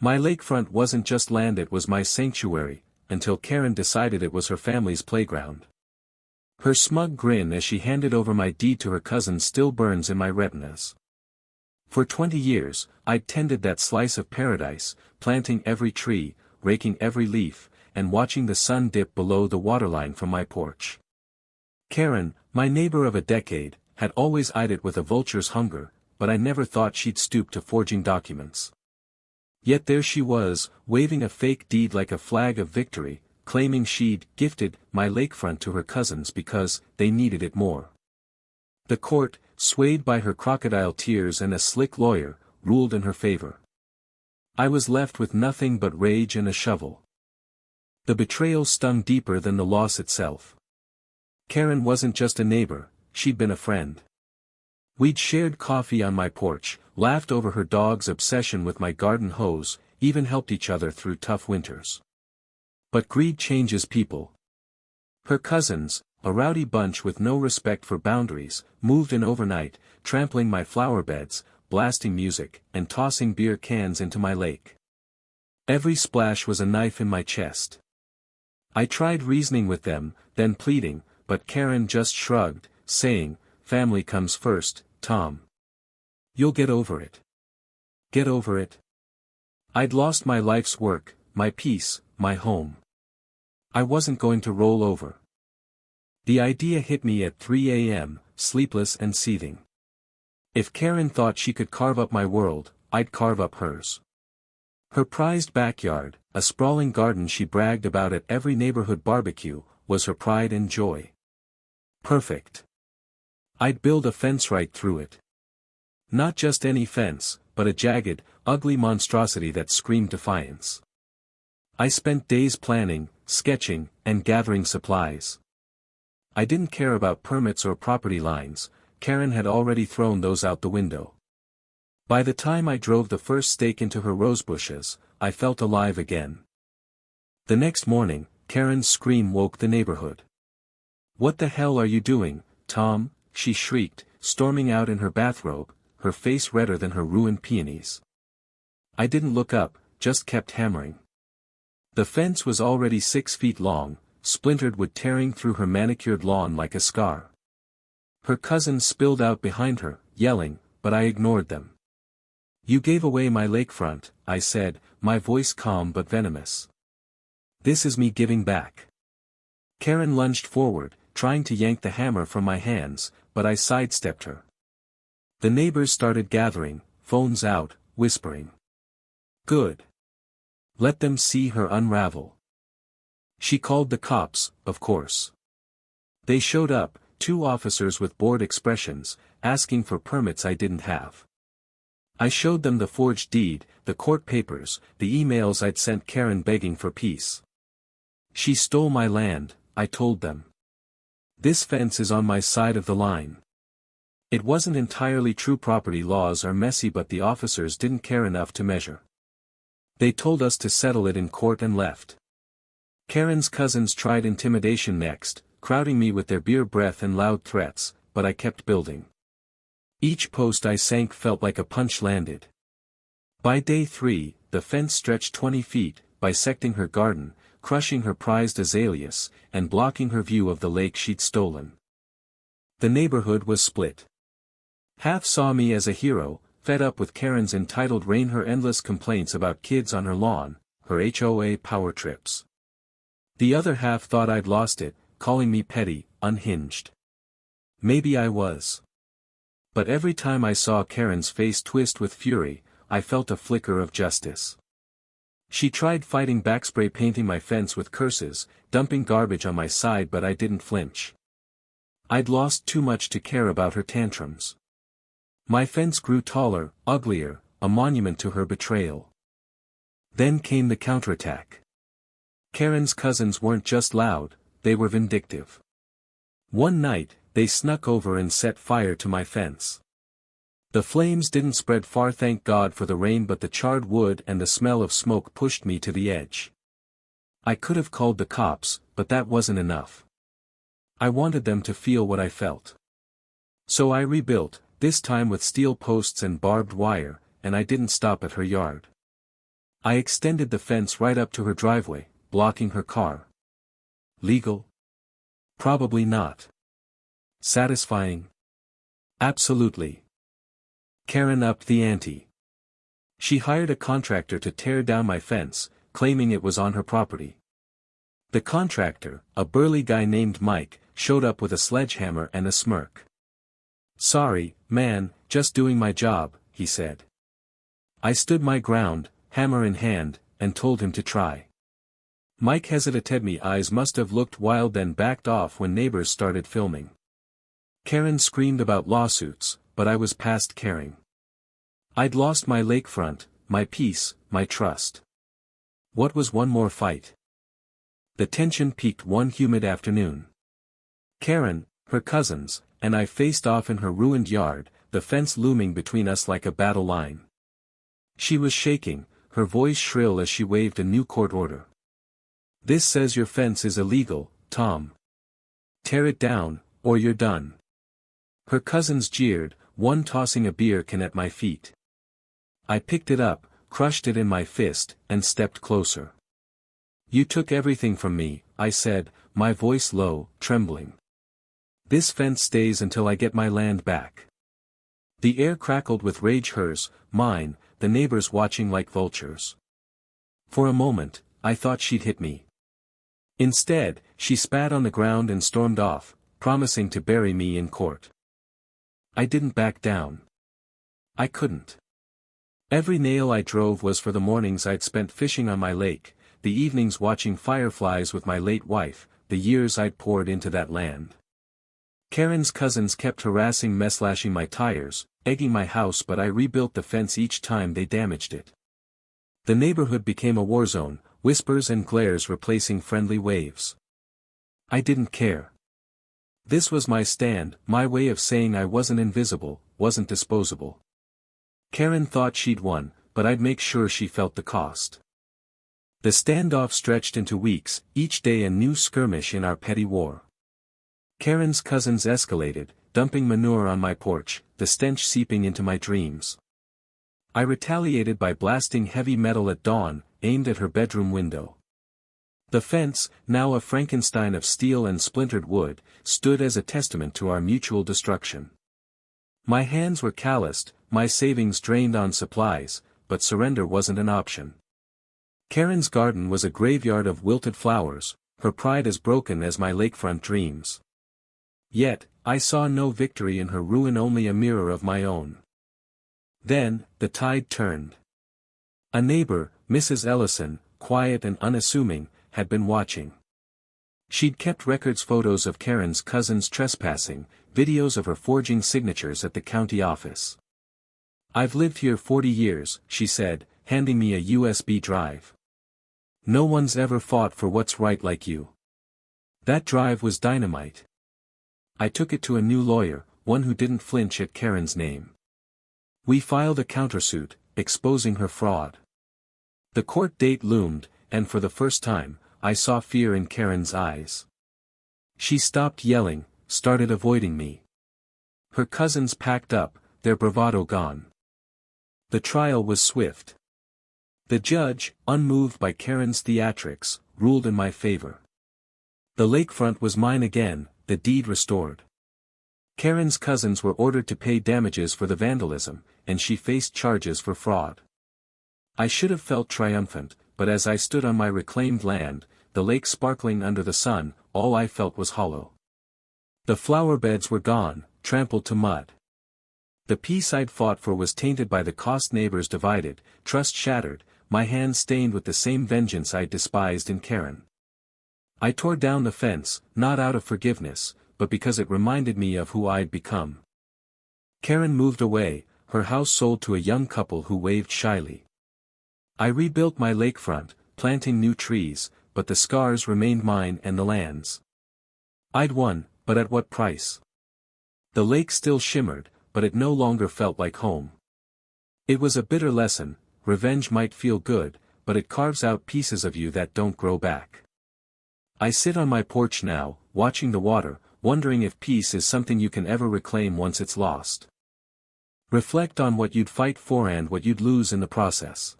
My lakefront wasn't just land, it was my sanctuary, until Karen decided it was her family's playground. Her smug grin as she handed over my deed to her cousin still burns in my retinas. For 20 years, I'd tended that slice of paradise, planting every tree, raking every leaf, and watching the sun dip below the waterline from my porch. Karen, my neighbor of a decade, had always eyed it with a vulture's hunger, but I never thought she'd stoop to forging documents. Yet there she was, waving a fake deed like a flag of victory, claiming she'd gifted my lakefront to her cousins because they needed it more. The court, swayed by her crocodile tears and a slick lawyer, ruled in her favor. I was left with nothing but rage and a shovel. The betrayal stung deeper than the loss itself. Karen wasn't just a neighbor, she'd been a friend. We'd shared coffee on my porch, laughed over her dog's obsession with my garden hose, even helped each other through tough winters. But greed changes people. Her cousins, a rowdy bunch with no respect for boundaries, moved in overnight, trampling my flower beds, blasting music, and tossing beer cans into my lake. Every splash was a knife in my chest. I tried reasoning with them, then pleading, but Karen just shrugged, saying, "Family comes first, Tom. You'll get over it." Get over it? I'd lost my life's work, my peace, my home. I wasn't going to roll over. The idea hit me at 3 a.m., sleepless and seething. If Karen thought she could carve up my world, I'd carve up hers. Her prized backyard, a sprawling garden she bragged about at every neighborhood barbecue, was her pride and joy. Perfect. I'd build a fence right through it. Not just any fence, but a jagged, ugly monstrosity that screamed defiance. I spent days planning, sketching, and gathering supplies. I didn't care about permits or property lines, Karen had already thrown those out the window. By the time I drove the first stake into her rosebushes, I felt alive again. The next morning, Karen's scream woke the neighborhood. "What the hell are you doing, Tom?" she shrieked, storming out in her bathrobe, her face redder than her ruined peonies. I didn't look up, just kept hammering. The fence was already 6 feet long, splintered wood tearing through her manicured lawn like a scar. Her cousins spilled out behind her, yelling, but I ignored them. "You gave away my lakefront," I said, my voice calm but venomous. "This is me giving back." Karen lunged forward, trying to yank the hammer from my hands, but I sidestepped her. The neighbors started gathering, phones out, whispering. Good. Let them see her unravel. She called the cops, of course. They showed up, 2 officers with bored expressions, asking for permits I didn't have. I showed them the forged deed, the court papers, the emails I'd sent Karen begging for peace. "She stole my land," I told them. "This fence is on my side of the line." It wasn't entirely true. Property laws are messy, but the officers didn't care enough to measure. They told us to settle it in court and left. Karen's cousins tried intimidation next, crowding me with their beer breath and loud threats, but I kept building. Each post I sank felt like a punch landed. By day 3, the fence stretched 20 feet, bisecting her garden, crushing her prized azaleas, and blocking her view of the lake she'd stolen. The neighborhood was split. Half saw me as a hero, fed up with Karen's entitled reign, her endless complaints about kids on her lawn, her HOA power trips. The other half thought I'd lost it, calling me petty, unhinged. Maybe I was. But every time I saw Karen's face twist with fury, I felt a flicker of justice. She tried fighting back, spray painting my fence with curses, dumping garbage on my side, but I didn't flinch. I'd lost too much to care about her tantrums. My fence grew taller, uglier, a monument to her betrayal. Then came the counterattack. Karen's cousins weren't just loud, they were vindictive. One night, they snuck over and set fire to my fence. The flames didn't spread far, thank God for the rain, but the charred wood and the smell of smoke pushed me to the edge. I could have called the cops, but that wasn't enough. I wanted them to feel what I felt. So I rebuilt, this time with steel posts and barbed wire, and I didn't stop at her yard. I extended the fence right up to her driveway, blocking her car. Legal? Probably not. Satisfying? Absolutely. Karen upped the ante. She hired a contractor to tear down my fence, claiming it was on her property. The contractor, a burly guy named Mike, showed up with a sledgehammer and a smirk. "Sorry, man, just doing my job," he said. I stood my ground, hammer in hand, and told him to try. Mike hesitated. Me eyes must have looked wild, then backed off when neighbors started filming. Karen screamed about lawsuits, but I was past caring. I'd lost my lakefront, my peace, my trust. What was one more fight? The tension peaked one humid afternoon. Karen, her cousins, and I faced off in her ruined yard, the fence looming between us like a battle line. She was shaking, her voice shrill as she waved a new court order. "This says your fence is illegal, Tom. Tear it down, or you're done." Her cousins jeered, one tossing a beer can at my feet. I picked it up, crushed it in my fist, and stepped closer. "You took everything from me," I said, my voice low, trembling. "This fence stays until I get my land back." The air crackled with rage, hers, mine, the neighbors watching like vultures. For a moment, I thought she'd hit me. Instead, she spat on the ground and stormed off, promising to bury me in court. I didn't back down. I couldn't. Every nail I drove was for the mornings I'd spent fishing on my lake, the evenings watching fireflies with my late wife, the years I'd poured into that land. Karen's cousins kept harassing me, slashing my tires, egging my house, but I rebuilt the fence each time they damaged it. The neighborhood became a war zone, whispers and glares replacing friendly waves. I didn't care. This was my stand, my way of saying I wasn't invisible, wasn't disposable. Karen thought she'd won, but I'd make sure she felt the cost. The standoff stretched into weeks, each day a new skirmish in our petty war. Karen's cousins escalated, dumping manure on my porch, the stench seeping into my dreams. I retaliated by blasting heavy metal at dawn, aimed at her bedroom window. The fence, now a Frankenstein of steel and splintered wood, stood as a testament to our mutual destruction. My hands were calloused, my savings drained on supplies, but surrender wasn't an option. Karen's garden was a graveyard of wilted flowers, her pride as broken as my lakefront dreams. Yet, I saw no victory in her ruin, only a mirror of my own. Then, the tide turned. A neighbor, Mrs. Ellison, quiet and unassuming, had been watching. She'd kept records, photos of Karen's cousins trespassing, videos of her forging signatures at the county office. "I've lived here 40 years, she said, handing me a USB drive. "No one's ever fought for what's right like you." That drive was dynamite. I took it to a new lawyer, one who didn't flinch at Karen's name. We filed a countersuit, exposing her fraud. The court date loomed, and for the first time, I saw fear in Karen's eyes. She stopped yelling, started avoiding me. Her cousins packed up, their bravado gone. The trial was swift. The judge, unmoved by Karen's theatrics, ruled in my favor. The lakefront was mine again, the deed restored. Karen's cousins were ordered to pay damages for the vandalism, and she faced charges for fraud. I should have felt triumphant, but as I stood on my reclaimed land, the lake sparkling under the sun, all I felt was hollow. The flower beds were gone, trampled to mud. The peace I'd fought for was tainted by the cost, neighbors divided, trust shattered, my hands stained with the same vengeance I despised in Karen. I tore down the fence, not out of forgiveness, but because it reminded me of who I'd become. Karen moved away, her house sold to a young couple who waved shyly. I rebuilt my lakefront, planting new trees, but the scars remained mine and the land's. I'd won, but at what price? The lake still shimmered, but it no longer felt like home. It was a bitter lesson. Revenge might feel good, but it carves out pieces of you that don't grow back. I sit on my porch now, watching the water, wondering if peace is something you can ever reclaim once it's lost. Reflect on what you'd fight for and what you'd lose in the process.